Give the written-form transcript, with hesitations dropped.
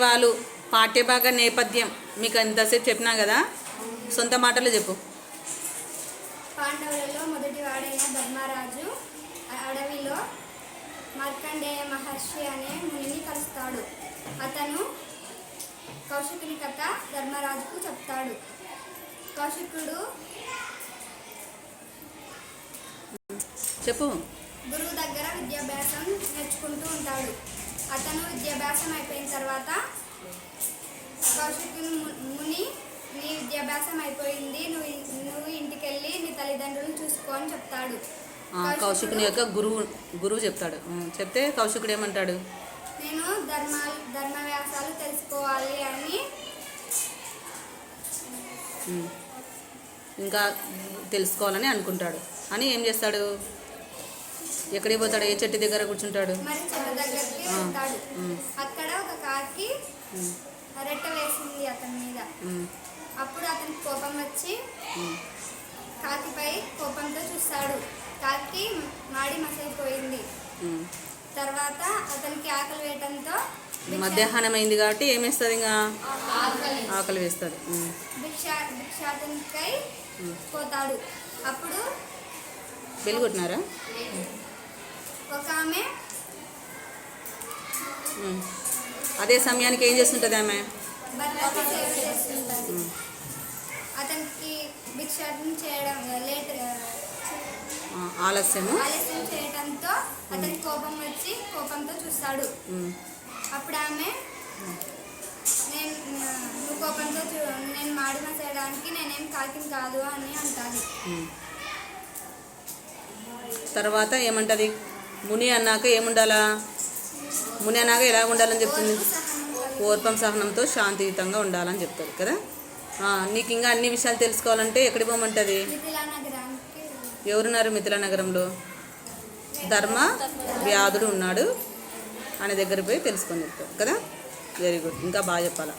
వాళ్ళు పాఠ్యభాగ నేపథ్యం మీకు ఎంతసేపు చెప్పినా కదా, సొంత మాటలు చెప్పు. పాండవులలో మొదటి వాడైన ధర్మరాజు అడవిలో మార్కండేయ మహర్షి అనే మునిని కలుస్తాడు. అతను కౌశికుని కథ ధర్మరాజుకు చెప్తాడు. కౌశికుడు చెప్పు. గురువు దగ్గర విద్యాభ్యాసం నేర్చుకుంటూ ఉంటాడు. అతను విద్యాభ్యాసం అయిపోయిన తర్వాత కౌశికుని ముని, నీ విద్యాభ్యాసం అయిపోయింది, నువ్వు ఇంటికెళ్ళి నీ తల్లిదండ్రులను చూసుకో అని చెప్తాడు. కౌశికుని యొక్క గురువు చెప్తాడు. చెప్తే కౌశికుడు ఏమంటాడు? నేను ధర్మవ్యాసాలు తెలుసుకోవాలి అని, ఇంకా తెలుసుకోవాలని అనుకుంటాడు. అని ఏం చేస్తాడు? ఎక్కడికి పోతాడు? ఏ చెట్టు దగ్గర కూర్చుంటాడు? మరి చెట్టు దగ్గరికి వెళ్తాడు. అక్కడ ఒక కాకి రెట్ట వేసింది అతని మీద. అప్పుడు అతనికి కోపం వచ్చి కాకిపై కోపంతో చూస్తాడు. కాకి మాడి మసైపోయింది. తర్వాత అతనికి ఆకలి వేయటంతో మధ్యాహ్నం అయింది కాబట్టి ఏం వేస్తుంది? ఇంకా ఆకలి వేస్తుంది. భిక్షాటనకై పోతాడు. అప్పుడు బెల్లు కొట్టినారా? ఒక ఆమె అదే సమయానికి ఏం చేస్తుంటుంది ఆమె? భర్తకి సేవ చేస్తుంటుంది. అతనికి భిక్షాటన చేయడం ఆలస్యం చేయడంతో అతనికి కోపం వచ్చి కోపంతో చూస్తాడు. అప్పుడు ఆమె, నువ్వు కోపంతో నేను మాడి మసేయడానికి నేనేం కాకిని కాదు అని అంటాడు. తర్వాత ఏమంటది? ముని అన్నాక ఏముండాలా? ముని అన్నాక ఎలా ఉండాలని చెప్తుంది? ఓర్పం సహనంతో శాంతియుతంగా ఉండాలని చెప్తారు కదా. నీకు ఇంకా అన్ని విషయాలు తెలుసుకోవాలంటే ఎక్కడికి పోమంటుంది? ఎవరున్నారు మిథిలా నగరంలో? ధర్మ వ్యాధుడు ఉన్నాడు. ఆయన దగ్గర పోయి తెలుసుకొని చెప్తారు కదా. Very good. ఇంకా బాగా చెప్పాలా?